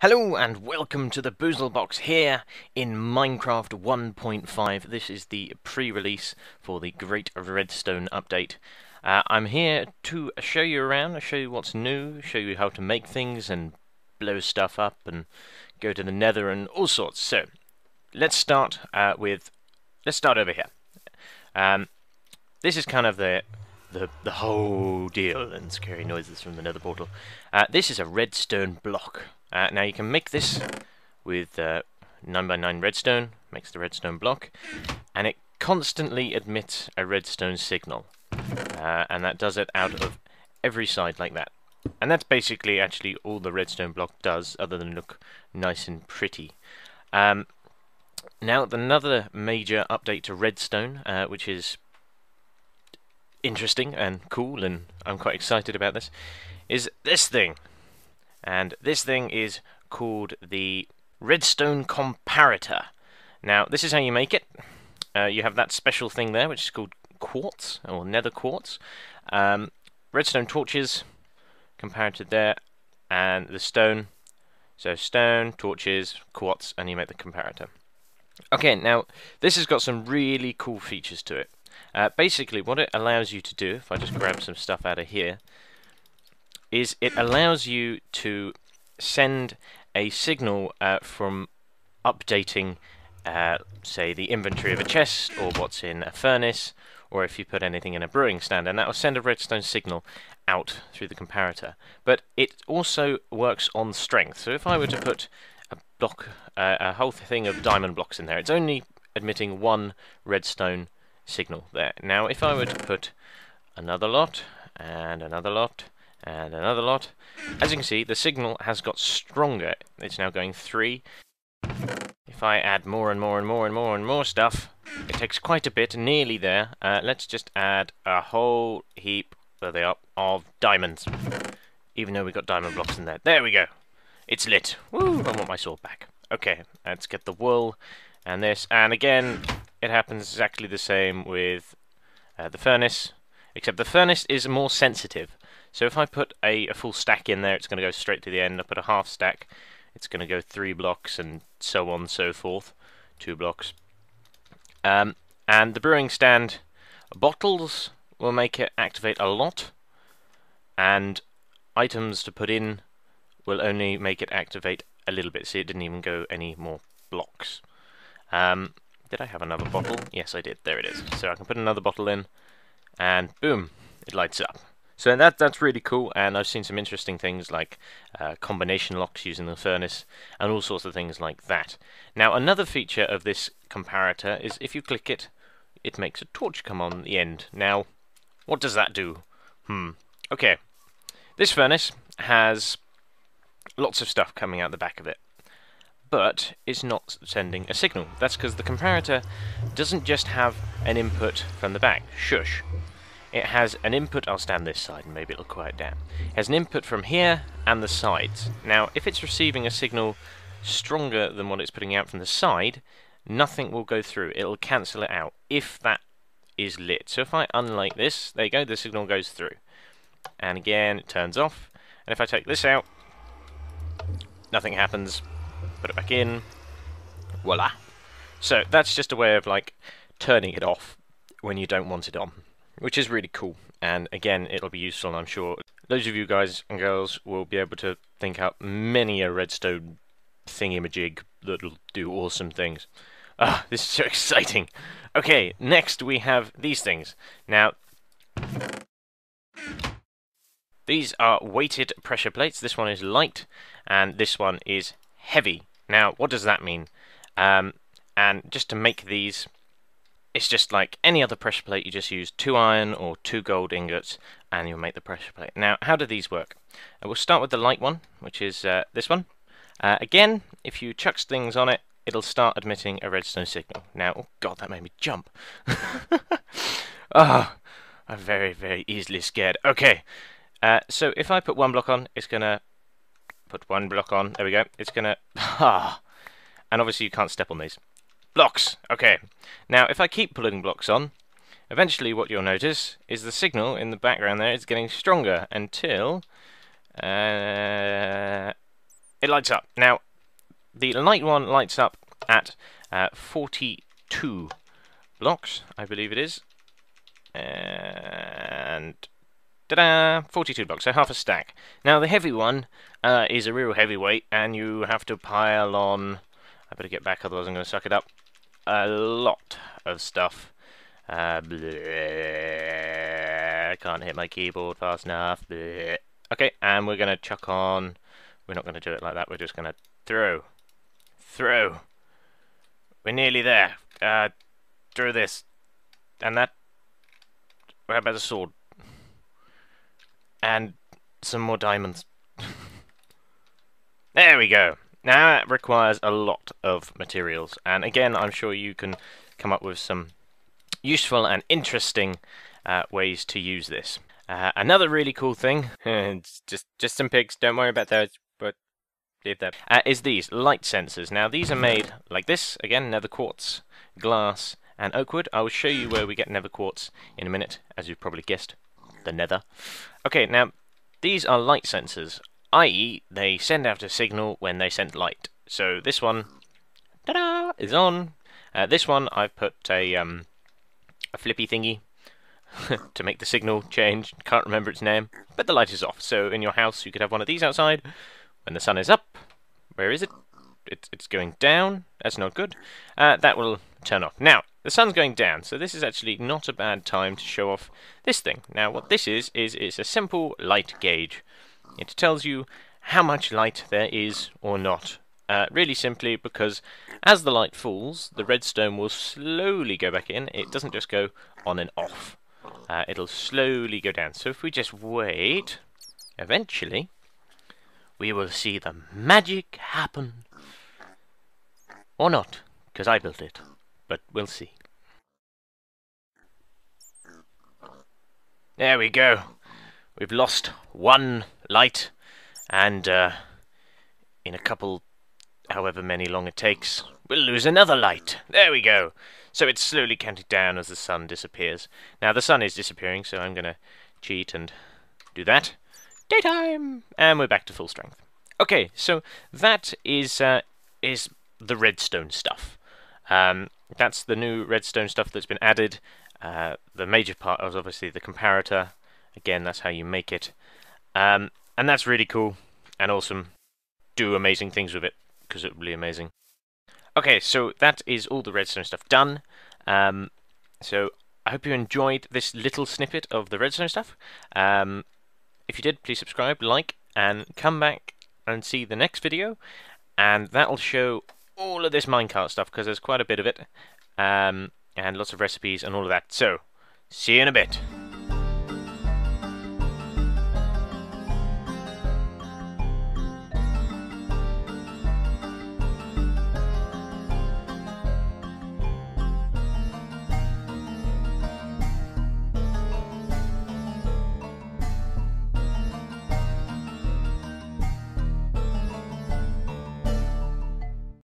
Hello and welcome to the Boozle Box here in Minecraft 1.5. This is the pre-release for the Great Redstone Update. I'm here to show you around, show you what's new, show you how to make things and blow stuff up and go to the Nether and all sorts. So let's start let's start over here. This is kind of the whole deal, and scary noises from the Nether portal. This is a redstone block. Now you can make this with 9x9 redstone, makes the redstone block, and it constantly emits a redstone signal, and that does it out of every side like that. And that's basically actually all the redstone block does, other than look nice and pretty. Now another major update to redstone, which is interesting and cool, and I'm quite excited about this, is this thing. And this thing is called the Redstone Comparator. Now, this is how you make it. You have that special thing there, which is called quartz, or nether quartz. Redstone torches, comparator there, and the stone. So stone, torches, quartz, and you make the comparator. Okay, now, this has got some really cool features to it. Basically, what it allows you to do, if I just grab some stuff out of here, is it allows you to send a signal from updating, say, the inventory of a chest, or what's in a furnace, or if you put anything in a brewing stand, and that will send a redstone signal out through the comparator. But it also works on strength. So if I were to put a block, a whole thing of diamond blocks in there, it's only emitting one redstone signal there. Now, if I were to put another lot, and another lot, and another lot, as you can see, the signal has got stronger. It's now going 3. If I add more and more and more and more and more stuff, it takes quite a bit, nearly there. Let's just add a whole heap, there they are, of diamonds. Even though we've got diamond blocks in there. There we go. It's lit. Woo! I want my sword back. Okay, let's get the wool and this. And again, it happens exactly the same with the furnace, except the furnace is more sensitive. So if I put a full stack in there, it's going to go straight to the end. I put a half stack, it's going to go 3 blocks, and so on and so forth. 2 blocks. And the brewing stand bottles will make it activate a lot, and items to put in will only make it activate a little bit. See, it didn't even go any more blocks. Did I have another bottle? Yes, I did. There it is. So I can put another bottle in, and boom, it lights up. So that's really cool, and I've seen some interesting things like combination locks using the furnace, and all sorts of things like that. Now, another feature of this comparator is if you click it, it makes a torch come on the end. Now, what does that do? Okay, this furnace has lots of stuff coming out the back of it, but it's not sending a signal. That's because the comparator doesn't just have an input from the back. Shush. It has an input, I'll stand this side and maybe it'll quiet down. It has an input from here and the sides. Now, if it's receiving a signal stronger than what it's putting out from the side, nothing will go through. It'll cancel it out if that is lit. So if I unlight this, there you go, the signal goes through. And again, it turns off. And if I take this out, nothing happens. Put it back in. Voila. So that's just a way of like turning it off when you don't want it on, which is really cool. And again, it'll be useful, and I'm sure those of you guys and girls will be able to think out many a redstone thingamajig that'll do awesome things. This is so exciting. Okay, next we have these things. Now, these are weighted pressure plates. This one is light, and this one is heavy. Now, what does that mean? And just to make these, it's just like any other pressure plate. You just use 2 iron or 2 gold ingots, and you'll make the pressure plate. Now, how do these work? We'll start with the light one, which is this one. Again, if you chuck things on it, it'll start emitting a redstone signal. Now, oh god, that made me jump. Oh, I'm very, very easily scared. Okay, so if I put 1 block on, it's going to put 1 block on. There we go. It's going to... and obviously you can't step on these. Blocks! Okay. Now, if I keep putting blocks on, eventually what you'll notice is the signal in the background there is getting stronger until it it lights up. Now, the light one lights up at 42 blocks, I believe it is. And ta-da! 42 blocks, so half a stack. Now, the heavy one is a real heavyweight, and you have to pile on... I better get back, otherwise I'm going to suck it up. A lot of stuff. Bleh. I can't hit my keyboard fast enough. Bleh. Okay, and we're going to chuck on... We're not going to do it like that, we're just going to throw. Throw. We're nearly there. Throw this. And that. How about a sword? And some more diamonds. There we go. Now that requires a lot of materials, and again I'm sure you can come up with some useful and interesting ways to use this. Another really cool thing, it's just some pigs, don't worry about those, but leave that, is these light sensors. Now these are made like this, again nether quartz, glass and oak wood. I will show you where we get nether quartz in a minute, as you've probably guessed, the nether. Okay, now these are light sensors, i.e. they send out a signal when they send light. So this one, ta-da, is on. This one I've put a flippy thingy to make the signal change. Can't remember its name, but the light is off. So in your house you could have one of these outside. When the sun is up, where is it? It's going down. That's not good. That will turn off. Now the sun's going down, so this is actually not a bad time to show off this thing. Now what this is it's a simple light gauge. It tells you how much light there is or not. Really simply because as the light falls, the redstone will slowly go back in. It doesn't just go on and off. It'll slowly go down. So if we just wait, eventually we will see the magic happen. Or not, because I built it. But we'll see. There we go. We've lost one light, and in a couple, however many long it takes, we'll lose another light. There we go. So it's slowly counting down as the sun disappears. Now the sun is disappearing, so I'm going to cheat and do that. Daytime! And we're back to full strength. Okay, so that is the redstone stuff. That's the new redstone stuff that's been added. The major part is obviously the comparator. Again, that's how you make it. And that's really cool and awesome. Do amazing things with it, because it will be amazing. Okay, so that is all the redstone stuff done. So I hope you enjoyed this little snippet of the redstone stuff. If you did, please subscribe, like, and come back and see the next video. And that'll show all of this minecart stuff, because there's quite a bit of it. And lots of recipes and all of that. So, see you in a bit.